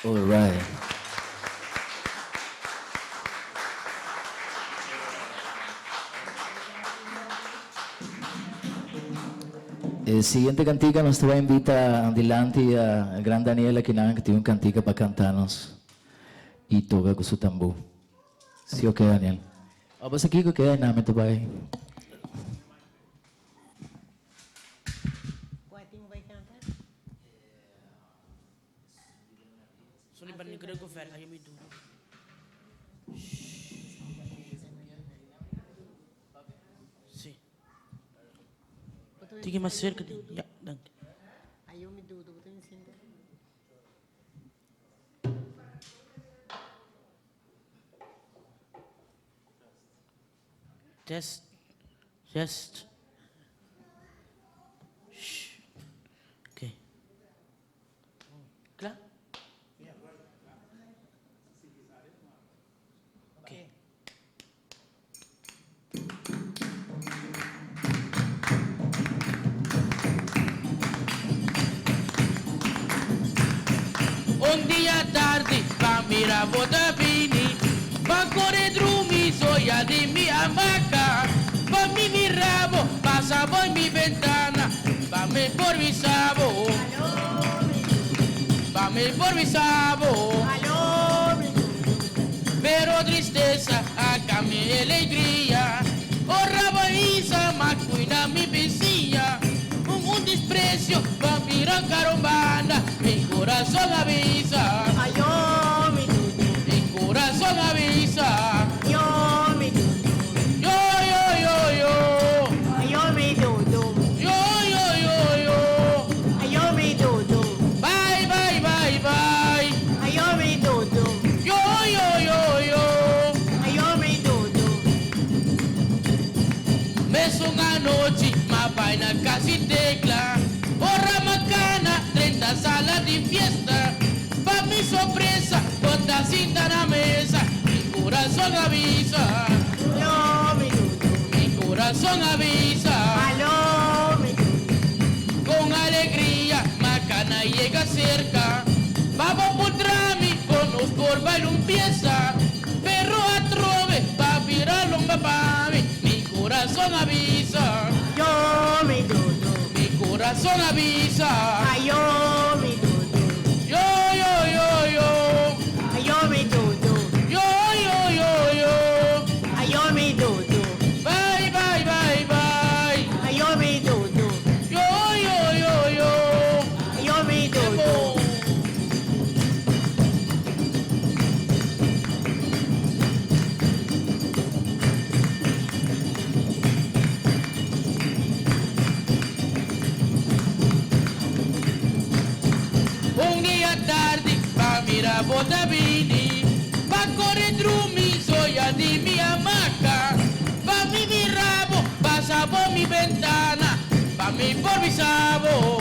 All right. Siguiente cantica nos te va a invitar adelante a gran Daniela que tiene una cantica para cantarnos y toca con su tambor. Sí, ok, Daniel. Vamos aquí que queda en nada, me toca ahí. Sí. Tingin más cerca de... Ya, danke. Test. Test. Shh. Okay. Klar? Okay. Un día tarde, pa' mirar Botavini, pa' correr drumi, soy a de mi hamaca, pa' mi rabo, pasa por mi ventana, pa' me por mi sabo, pa' me por mi sabo, pero tristeza, acá mi alegría, oh rabaiza, macuina mi vecina, un desprecio, pa' mirar carombana, mi corazón avisa, mi corazón avisa, yo, yo, yo, yo, bye, bye, bye, bye, yo, mes una noche, ma vaina casi tecla, hora macana, 30 salas de fiesta, pa' mi sorpresa, bota cinta en la mesa, mi corazón avisa, mi corazón avisa, con alegría, macana llega cerca, vamos por trami, con los por baile un pieza, perro atrove, pa' virarlo un papá, mi corazón avisa, mi corazón avisa, yo, yo, yo, yo, yo, yo, bye, bye, bye, bye, yo, yo, yo, un día tarde, pa' mirar Botavini, pa' correr drumi, soy a di mi hamaca, pa' mi rabo, pasa por mi ventana, pa' mi por mi sabo,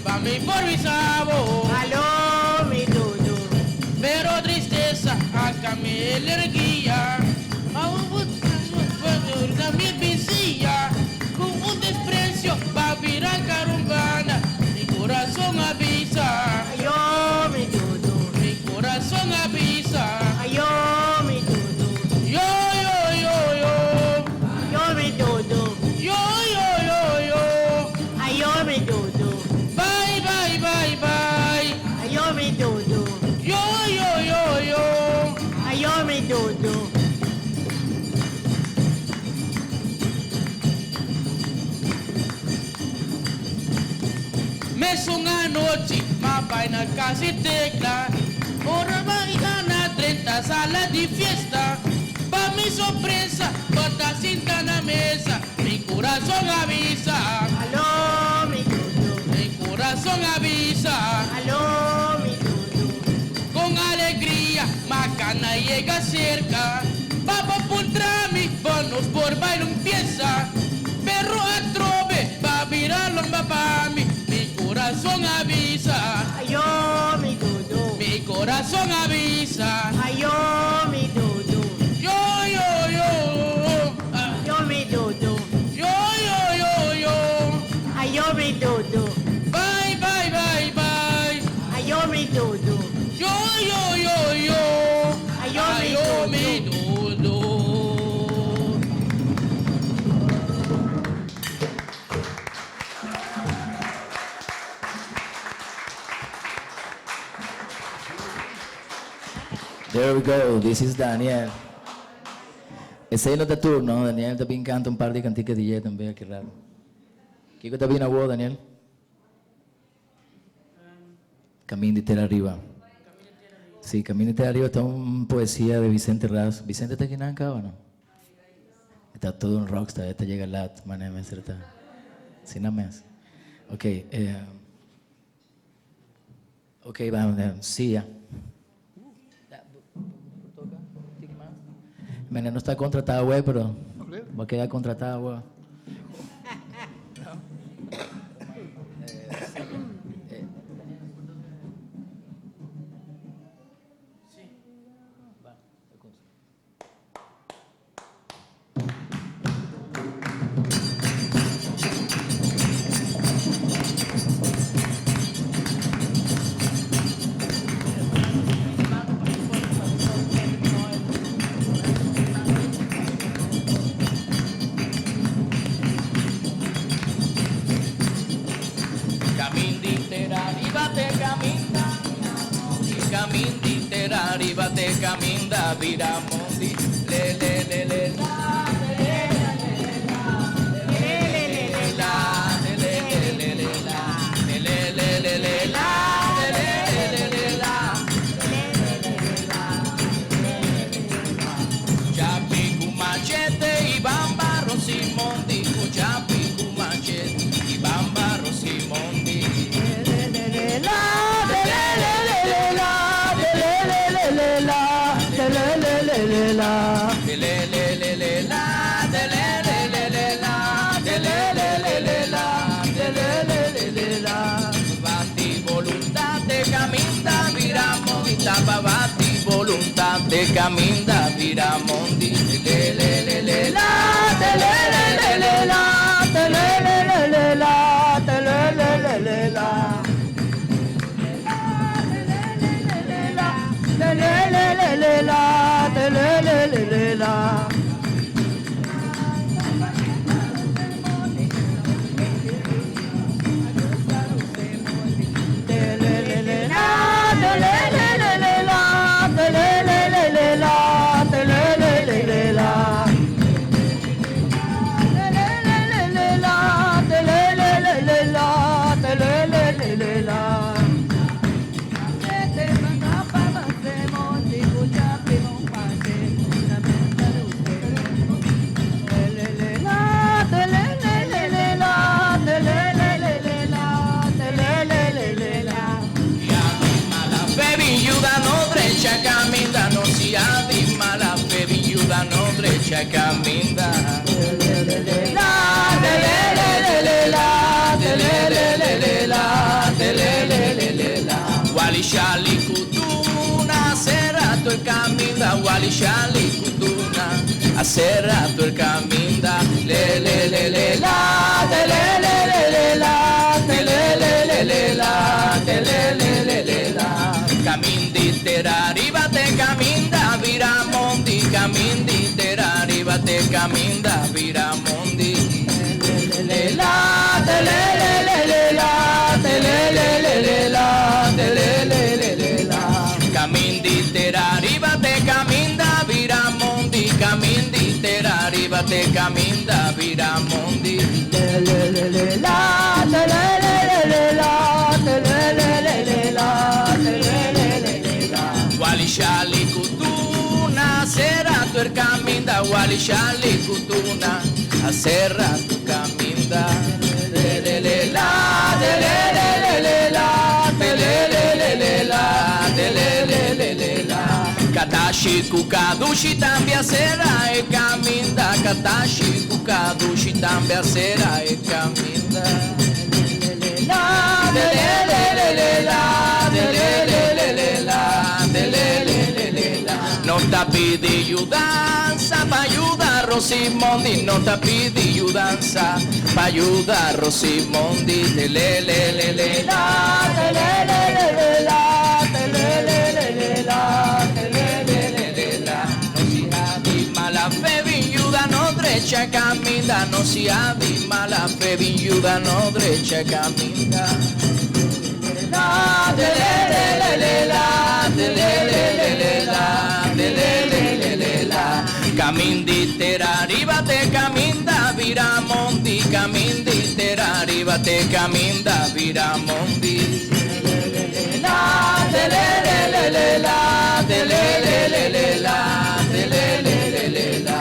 pa' mi por mi sabo, pero tristeza, acá mi alergia, a mi visilla, con un desprecio, pa' virar carumbana, mi corazón avisa, mi corazón avisa, yo, yo, yo, yo, yo, yo, yo, bye, bye, bye, bye, yo, yo, yo, mes una noche, ma vaina casi tecla, hora mañana, 30 salas de fiesta, pa' mi sorpresa, bota cinta en la mesa, mi corazón avisa, mi corazón avisa, con alegría, macana llega cerca, vamos por trami, bonos por baile empieza, perro atrove, pa' virarlo en papá, mi corazón avisa, mi corazón avisa, yo, yo, yo, yo, yo, yo, bye, bye, bye, bye, yo, There we go. This is Daniel. Ese no te turno. Daniel también canta un par de canticas de DJ también. Qué raro. Kiko está bien a vos, Daniel. Camino de Tierra Arriba. Sí, Camino de Tierra Arriba está una poesía de Vicente Raz. ¿Vicente está aquí en acá o no? Está todo un rockstar. Esta llega lat. Mané, ¿cierto? Sin más. Ok. Ok, vamos. Sí, ya. Mané no está contratado, güey, pero va a quedar contratado, güey. Arriba te caminda Viramundi, le le le le la, le le le la, le le le la, le le le le la, le le le le la, le le le la, Chapi con machete y bamba Rosimondi, Chapi con machete y bamba Rosimondi, le le le la. Batti volontà te caminda Viramondi le le le le la le le le le la le le le le la le le le le la le le le le la le le le le la caminda no si adima la fe viuda no drecha caminda Wali shali kutuna cerrato el caminda Wali shali kutuna ha cerrato el caminda le le le le la le le le le la le le le le la le le le le la Caminditera arriba te caminda Viramondi Caminditera arriba te caminda Viramondi le la le le le la le le le la le le le la Caminditera arriba te caminda Viramondi Caminditera arriba te caminda Viramondi le le la le le la le le la Wali shali kutuna cerrato el caminda Wali shali kutuna cerrato caminda le le le la le le le la le le le la le le le la Katashi kukadushi tambia sera e caminda Katashi kukadushi tambia sera e caminda la le le le la le le la non ti pidi aiutanza pa aiutare Rosimondi non ti pidi aiutanza pa aiutare Rosimondi le le le la le le la le le la le le la non si adima la fe viuda no drecha caminda non si adima la fe viuda no drecha caminda la, de le le le la, de le le la, de le la. Camin di arriba te caminda viramondi, camin di arriba te caminda viramondi. La, de le la, de le la, de le la.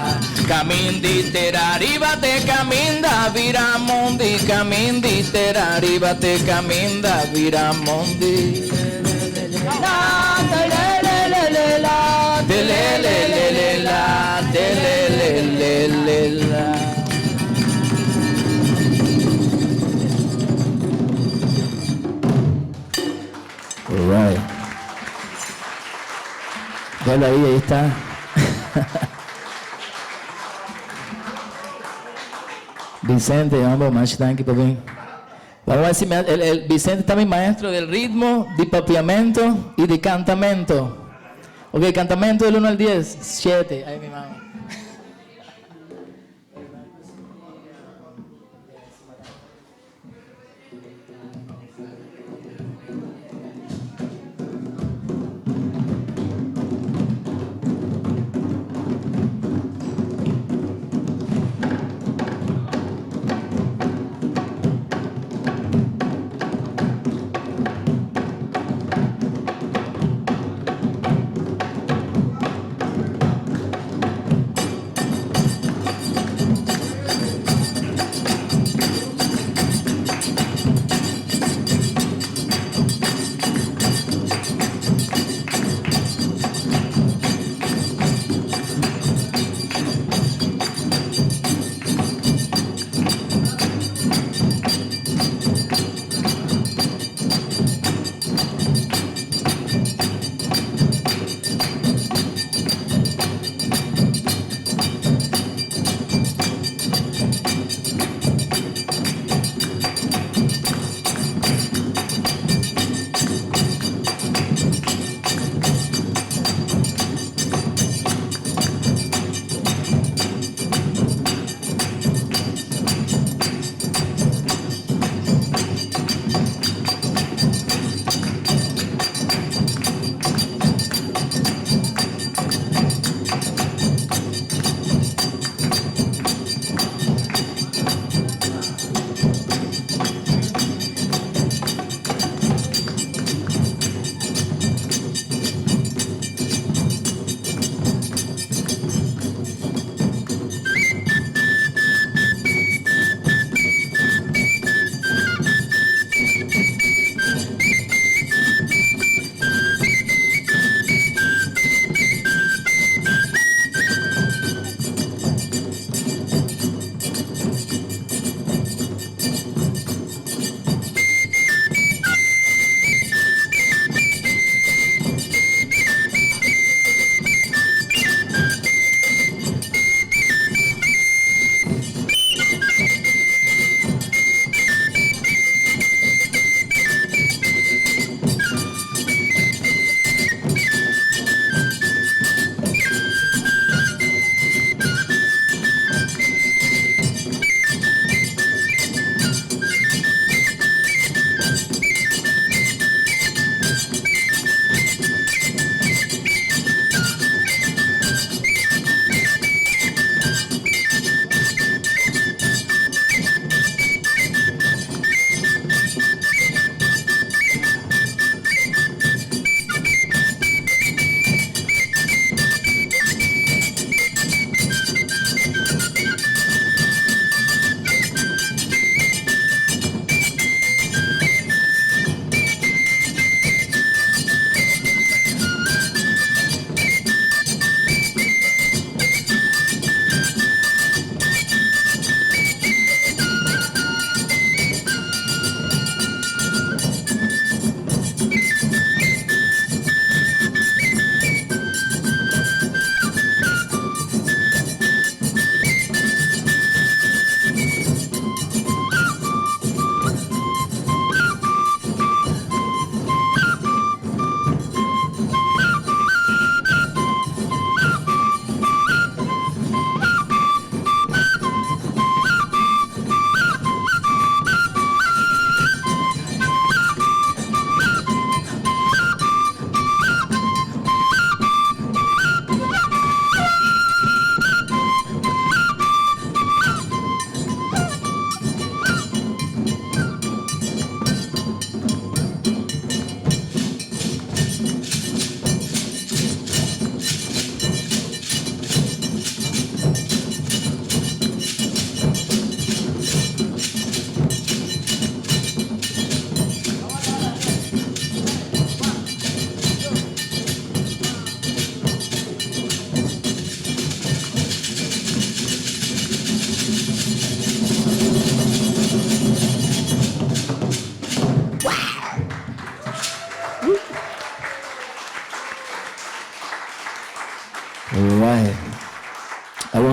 Camin di arriba te caminda viramondi, camin di arriba te caminda viramondi. La, de le la, de le la, de le la. All right. Velo ahí está. Vicente, hombre, much thank you, papi. Vamos a ver si el Vicente está mi maestro del ritmo, de papiamento y de cantamento. Ok, cantamento del 1 al 10, 7. Ay, mi mamá.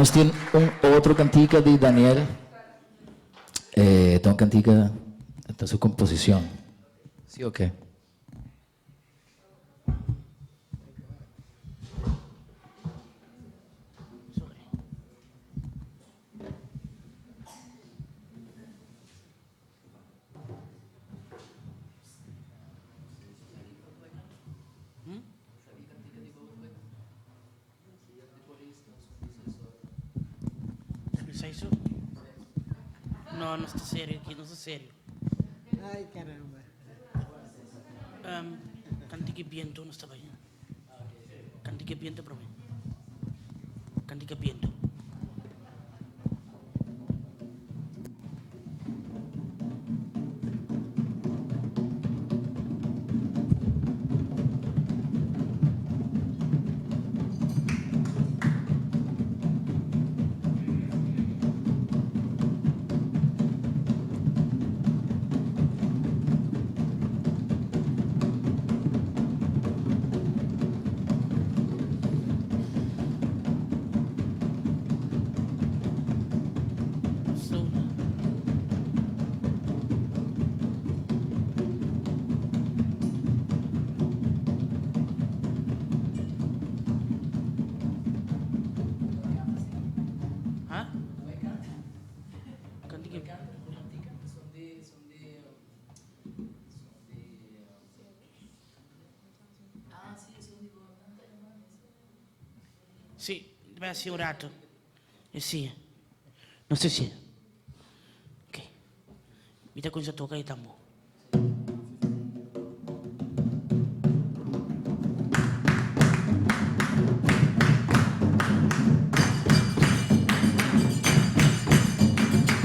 Nós temos outro cantica de Daniel. Então, cantica da sua composição. Sim ou quê? Isso? Não, não está sério aqui, não está sério. Ai, caramba. Cantique viento no está bem. Cantique viento para mim. Cantique viento. Sì, deve essere un rato. Sì. Non so se. Ok. Mi dà cosa tocca e tammo.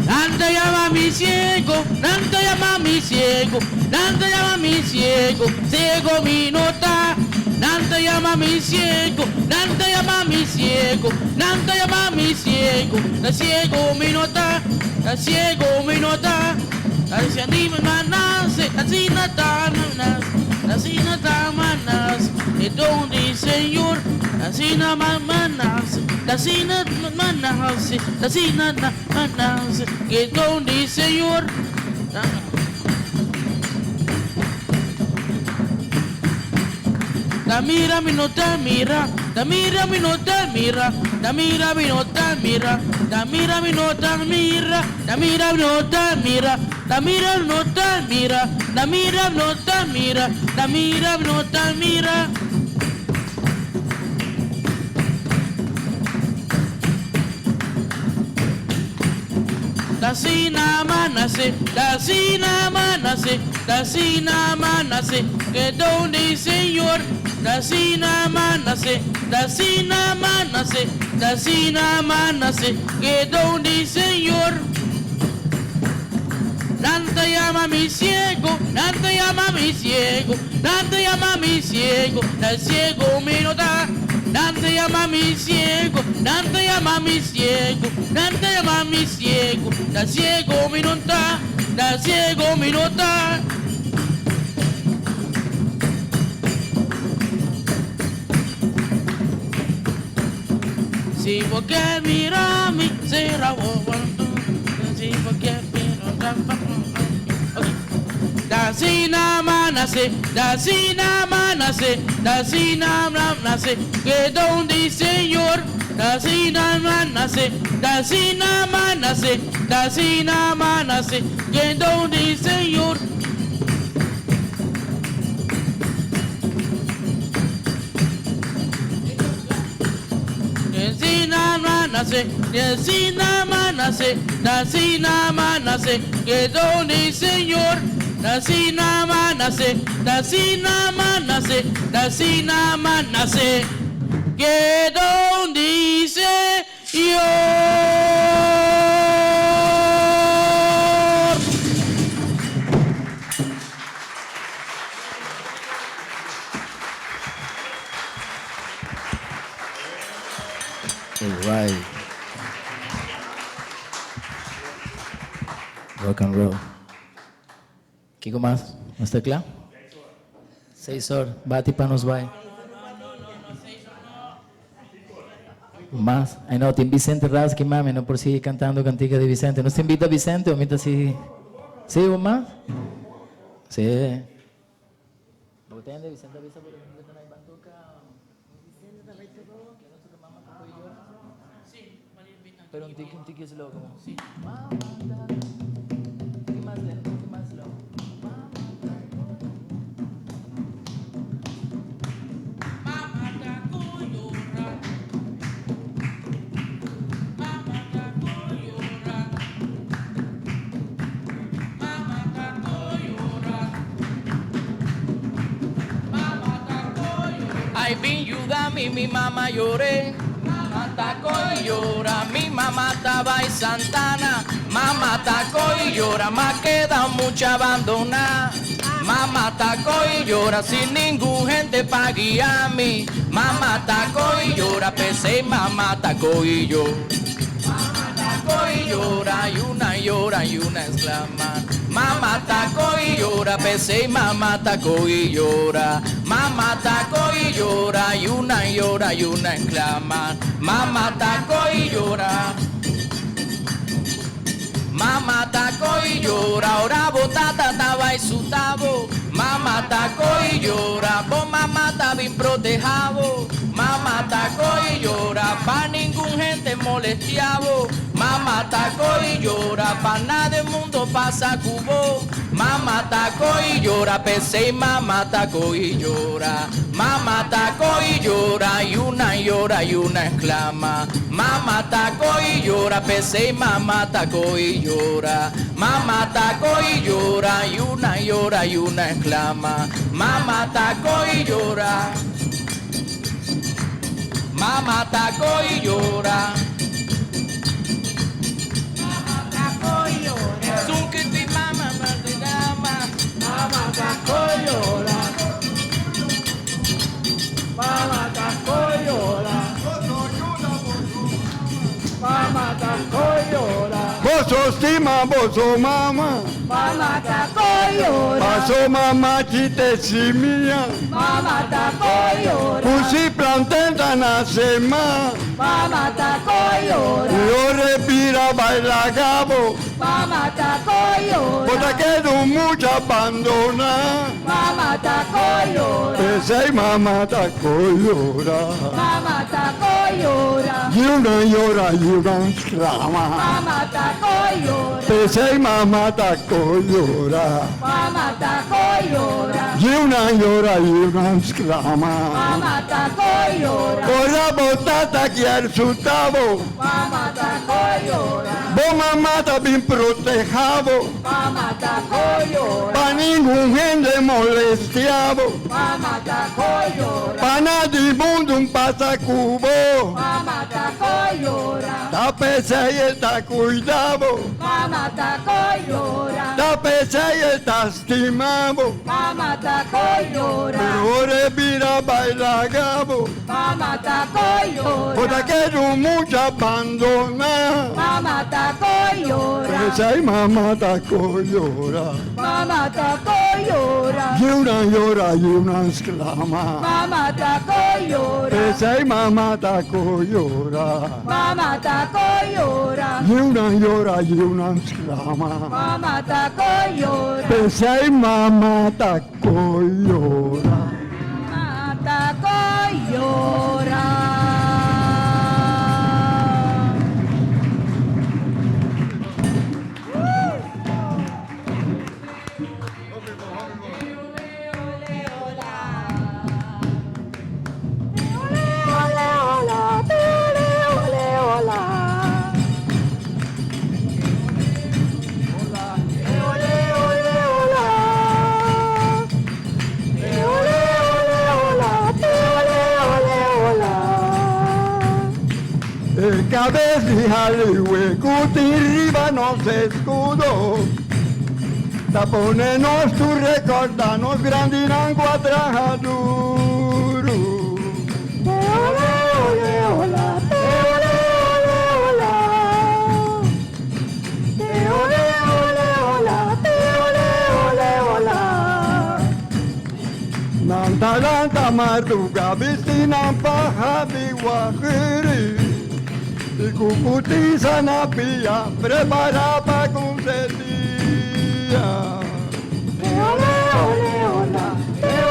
Nanta llamami ciego, Nanta llamami ciego, Nanta llamami ciego, ciego mi nota. Nanta llamami ciego, Nanta llamami ciego, Nanta llamami ciego, la ciego mi nota, la ciego mi nota. Así anima manas, así nata manas, así nata manas, de donde Señor, así nata manas, así nata manas, así nata manas, que donde Señor. Da mira mi nota mira, da mira mi nota mira, da mira mi nota mira, da mira mi nota mira, da mira mi nota mira, da mira mi nota mira, da mira mi nota mira, da mira mi nota mira. Da sina manase, da sina manase, da sina manase, que donde Señor. Da sina manase, da sina manase, da sina manase, que donde Señor. Nanta llama mi ciego, Nanta llama mi ciego, Nanta llama mi ciego, da ciego mi nota. Nanta llama mi ciego, Nanta llama mi ciego, Nanta llama mi ciego, da ciego mi nota, da ciego mi nota. Si vos querés mirarme, será vos. Si vos querés mirarme, da sina manase, da sina manase, da sina manase, que donde Señor, da sina manase, da sina manase, da sina manase, que donde Señor. Sina manase, sina manase, da sina manase, que donde Señor. Da sina manase, da sina manase, da sina manase, que donde Señor. All right. Rock and roll. Kiko más? ¿No está claro? 6 horas. Bate para nos vai. Más. Ay, no, tem Vicente Rasky, mami, no por si cantando cantica de Vicente. ¿No se invita a Vicente o invita así? ¿Sí, o más? Sí. ¿Ustedes de Vicente avisa por ejemplo que no banduca? Vicente también tocó. ¿Que no se mamá tocó y yo? Sí, pero un tiki slow como. Sí. Mamá, ¿qué más lento? ¿Qué más slow? Ay, bin yuda, mi mamá lloré. Mamá taco y llora, mi mamá estaba en Santana. Mamá taco y llora, me queda mucha abandonada. Mamá taco y llora, sin ningún gente pa' guiarme. Mamá taco y llora, pensé, mamá taco y yo. Mamá taco y llora, y una exclama. Mamá taco y llora, pensé, mamá taco y llora. Mamá taco y llora, y una exclama. Mamá taco y llora. Mamá taco y llora, ahora botata estaba en su tabo. Mamá taco y llora, vos mamá está bien protejado. Mamá taco y llora, pa' ningún gente molestiavo. Mamá taco y llora, pa' nada del mundo pasa cubo. Mamá taco y llora, pensé, mamá taco y llora. Mamá taco y llora, y una exclama. Mamá taco y llora, pensé, mamá taco y llora. Mamá taco y llora, y una exclama. Mamá taco y llora. Mamá taco y llora. Mamá taco y llora. Es un que tu mamá te llama. Mamá taco y llora. Mamá taco y llora. Mamá taco y llora. Vos sos tima, vos sos mamá. Mamá taco y llora. Paso mamá chite simia. Mamá taco y llora. Pusi plantenta nace más. Mamá taco y llora. Yo respira baila gabo. Mamá taco y llora. Porque quedo mucha abandona. Mamá taco y llora. Ese mamá taco llora. Mamá taco y llora. Y una exclama. Mamá taco y llora. Ese mamá taco llora. Mamá taco y llora. Y una exclama. Mamá taco y llora. Por la botata que al su tabo. Mamá taco y llora. Vos mamá está bien protejado. Mamá taco y llora. Pa' ningún gente molestiado. Mamá taco y llora. Pa' nadie mundo un pasacubo. Mamá taco y llora. Ta pese y está cuidado. Mamá taco y llora. Ta pese y está estimado. Mamá taco y llora. Pero respira baila gabo. Mamá taco y llora. Porque quiero mucha abandona. Mamá taco y llora. Esa mamá taco llora. Mamá taco y llora. Y una exclama. Mamá taco y llora. Esa mamá taco llora. Mamá taco y llora. Y una exclama. Mamá taco y llora. Esa mamá taco llora. Mamá taco y llora. El cabeza y hueco arriba nos escudo. Taponenos tu recordanos grandinango atrajaduro. Nanta lanta marduga vistina paja de guajiri. y cucutiza na pilla, prepara pa' concedía. Ole, ole, hola,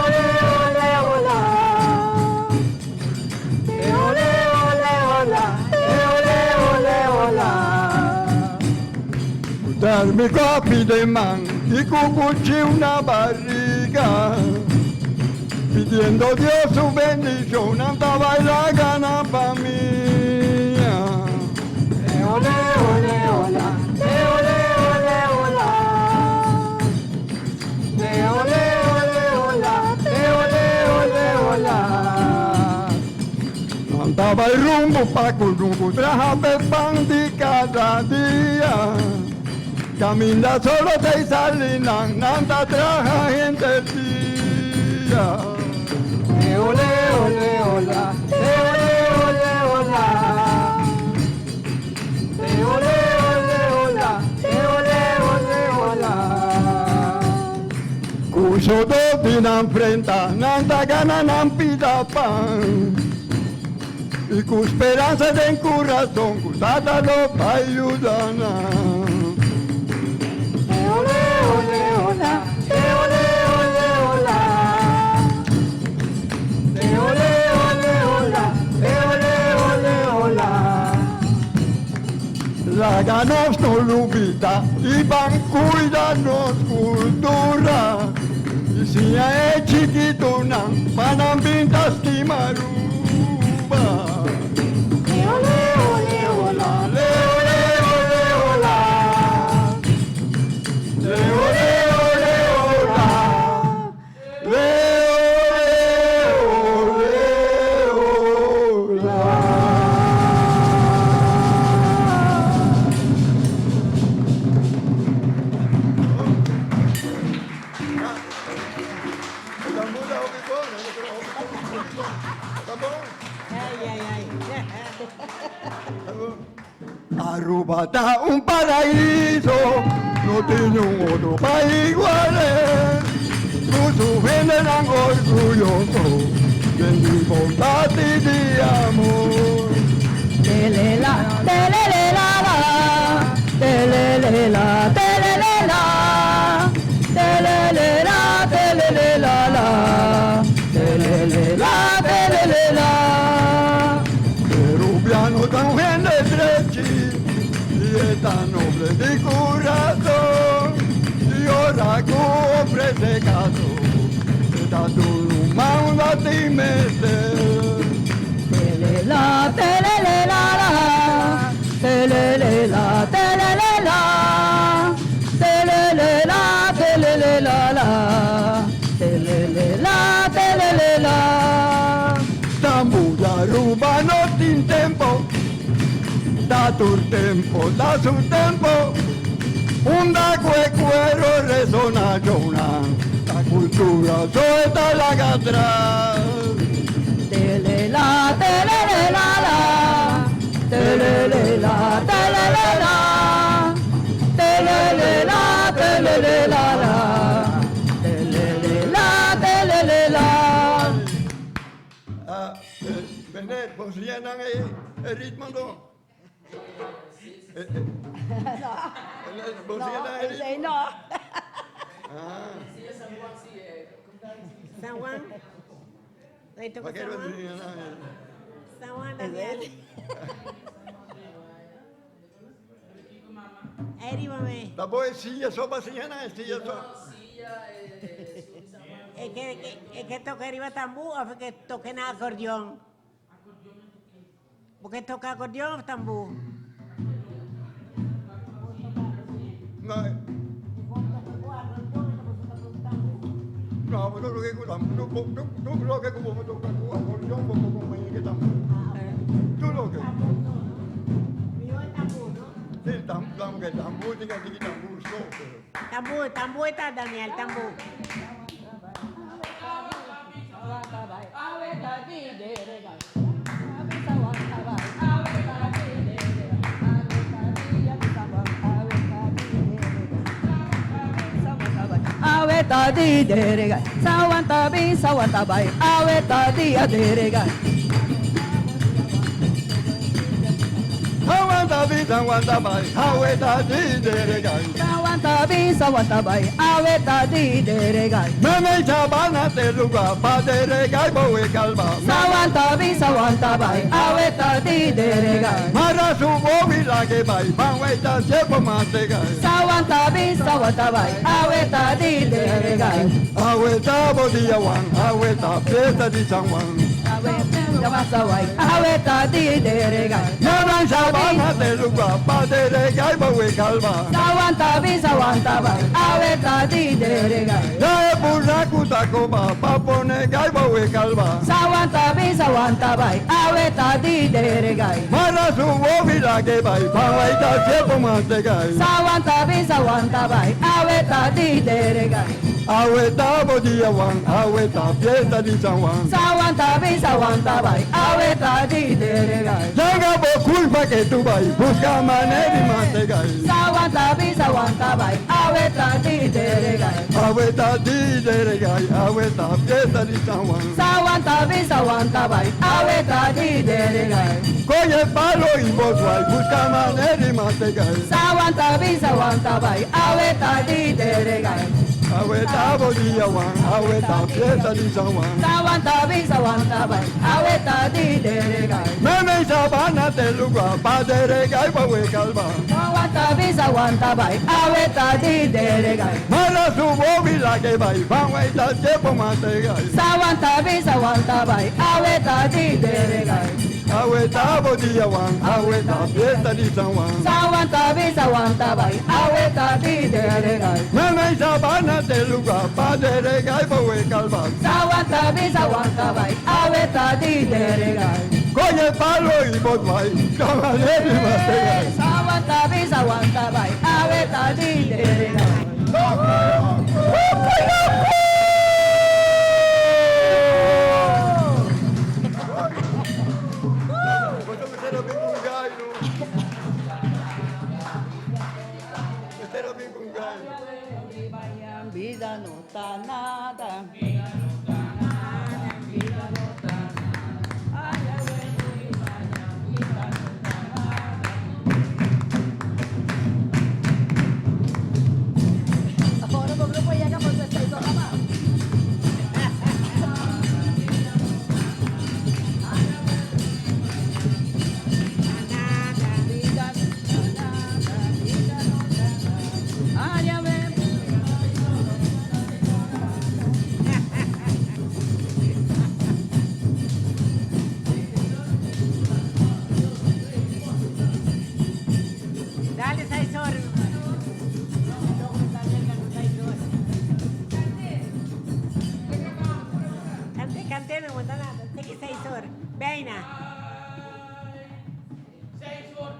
ole, ole, hola. Ole, ole, hola, ole, ole, hola. Darme copi de man y cucuchi una barriga, pidiendo Dios su bendición, andaba y la gana pa' mí. Ole, ole, hola, ole, ole, hola. Ole, ole, hola, ole, ole, hola. Andaba el rumbo pa' Curungu, traja pan de cada día. Camina solo de Salinas, nanda traja gente tía. Ole, ole, hola, ole, ole, hola. Ole, ole, hola, ole, ole, hola. Cuso do dinan frenta, nanda gana nan pida pan. Y cu esperanza de corazón, cusada lo pa' ayudana. Ole, ole, hola, ole, ole, hola. Ole, ole, hola, ole, ole, hola. La ganos no lubita y van cuidarnos cultura. Y si hay chiquituna, van a pintas y maruba. Ole, ole, hola, ole, ole, hola. Ole, ole, hola. Ole, ole, hola. Ay, ay, ay. Aruba da un paraíso, no tiene un otro país igual. Con su gente tan orgulloso, de libertad y de amor. Telela, telelela, telelela, telelela, telelela, telelela, telelela, telelela. Peruviano tan gente estrechi, y es tan noble de corazón, y ahora ofrece caso, está tu manda ti meter. Telela, telelela, telelela, telelela, telelela, telelela, telelela, telelela. Tambuya ruba no tin tempo, da tu tempo, da su tempo. Unda cuero resona jona, la cultura suelta la atrás. Telela, telelela, telelela, telelela, telelela, telelela, telelela, telelela. Benet, vos llenan el ritmo, ¿no? ¿Vos llenan el ritmo? No. San Juan. Ahí toca ¿Para qué San lo Juan. llenan? San Juan también. Eri, mami. La poesía, sopa se llena, silla sopa. Es que toca arriba tambú o fue que toque en acordeón. Porque toca acordeón o tambú. No, no, pero lo que no creo que como me toca acordeón, como me que tampoco. ¿Tú lo que? Mío es tambú, ¿no? Sí, tambú, tiene que tambú, pero... Tambú está Daniel, tambú. Aweta di derega, sawanta bin sawanta bai, aweta di derega. tabi sawanta bai aweta di deregai Sawanta bi sawanta bai aweta di deregai Meme chabana teluga paderegai boe kalba Sawanta bi sawanta bai aweta di deregai Mara subo vilage bai baweta jepo mategai Sawanta bi sawanta bai aweta di deregai Aweta bodia wan aweta peta di sangwan Aweta di deregai Meme chabana teluga paderegai boe kalba Sawanta bi sawanta bai aweta di deregai Dae buraku takoba papone gai boe kalba Sawanta bi sawanta bai aweta di deregai Mara subo vilage bai baweta jepo mategai Sawanta bi sawanta bai aweta di deregai Aweta bodia wan aweta peta di sangwan Sawanta bi sawanta bai aweta di deregai Llega por culpa que tú vas, busca manera y mategai. Sawanta bi sawanta bai aweta di deregai Aweta di deregai, aweta pieza di San Juan. Sawanta bi sawanta bai aweta di deregai Coge palo y botuay, busca manera y mategai. Sawanta bi sawanta bai aweta di deregai Aweta bodia wan, aweta pieza di San Juan. Sawanta bi sawanta bai aweta di deregai Meme sabana te lugar, paderegai bawe kalba. Sawanta bi sawanta bai aweta di deregai Mara subo vilage bai, baweta jepo mategai. Sawanta bi sawanta bai aweta di deregai Aweta bodia wan, aweta pieza di San Juan. Sawanta bi sawanta bai aweta di deregai Meme sabana te lugar, paderegai bawe kalba. Sawanta bi sawanta bai aweta di deregai Coge palo y botuay, busca manera y mategai. Sawanta bi sawanta bai aweta di deregai Vida no está nada. Ahora con grupo llega por 6 horas más. Ay, a ver. Dale, Saizor. Cantemos, Montanata. Tem que Saizor. Beina. Saizor.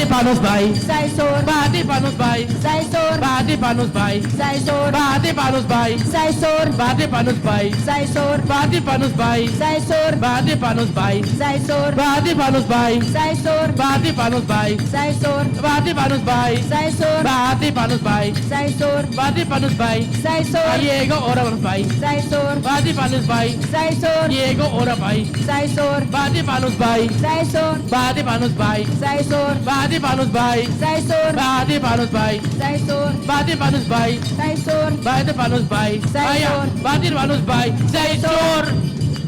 Panos bay, Saizor. bate panos bay, Saizor. bate panos bay, Saizor. bate panos bay, Saizor. bate panos bay, Saizor. bate panos bay, Saizor. bate panos bay, Saizor. bate panos bay, Saizor. bate panos bay, Saizor. bate panos bay, Saizor. bate panos bay, Saizor. bate panos bay, Saizor. llega hora panos bay, Saizor. bate panos bay, Saizor. llega hora bay, Saizor. bate panos bay, Saizor. bate panos bay, Saizor. bate panos bay, Saizor. bate panos bay, Saizor. bate panos bay, Saizor. bate panos bay, Saizor. bate panos bay, Saizor,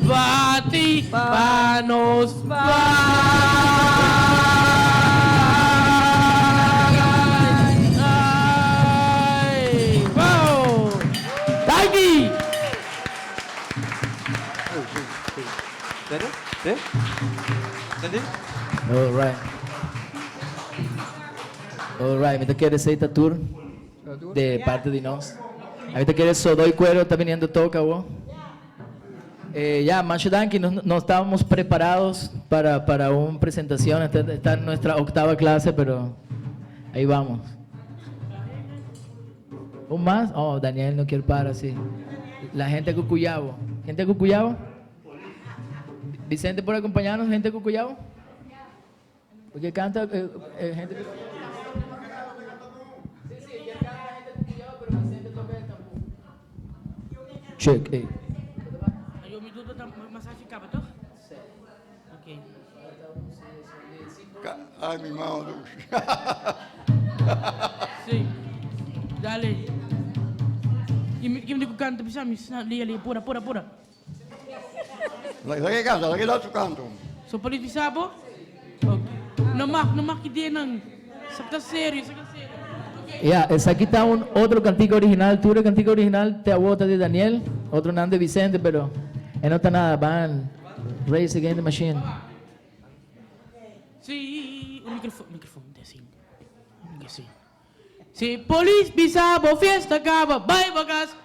bate panos bay. Wow, Dagi. ¿Serio? ¿Sí? ¿Entendí? All right. All right, ¿me quieres esta tour de parte de nos? ¿A te quieres Sodoy Cuero? Está viniendo toca, vos. Ya, Macho Danky, no estábamos preparados para una presentación. Está en nuestra 8ª clase, pero ahí vamos. ¿Un más? Oh, Daniel no quiere parar, sí. La gente de Cucuyabo. ¿Gente de Cucuyabo? Vicente, ¿por acompañarnos? ¿Gente de Cucuyabo? Porque canta gente de Cucuyabo. Check, Ayaw may dudot ang massage ka ba to? Okay. Ay, mi mano dulce. Sí. Dale. Kim di ko kanta bisa mis na liya pura. La que canta, la que da su canto. So palit bisabo? Okay. Namak din ng sakta serio. Ya, aquí está otro cantico original. Tú eres cantico original, te abota de Daniel, otro nan de Vicente, pero no está nada. Van Race Against the Machine. Si microphone desing. Si Police Bisabo Fiesta Cava, bye bagas.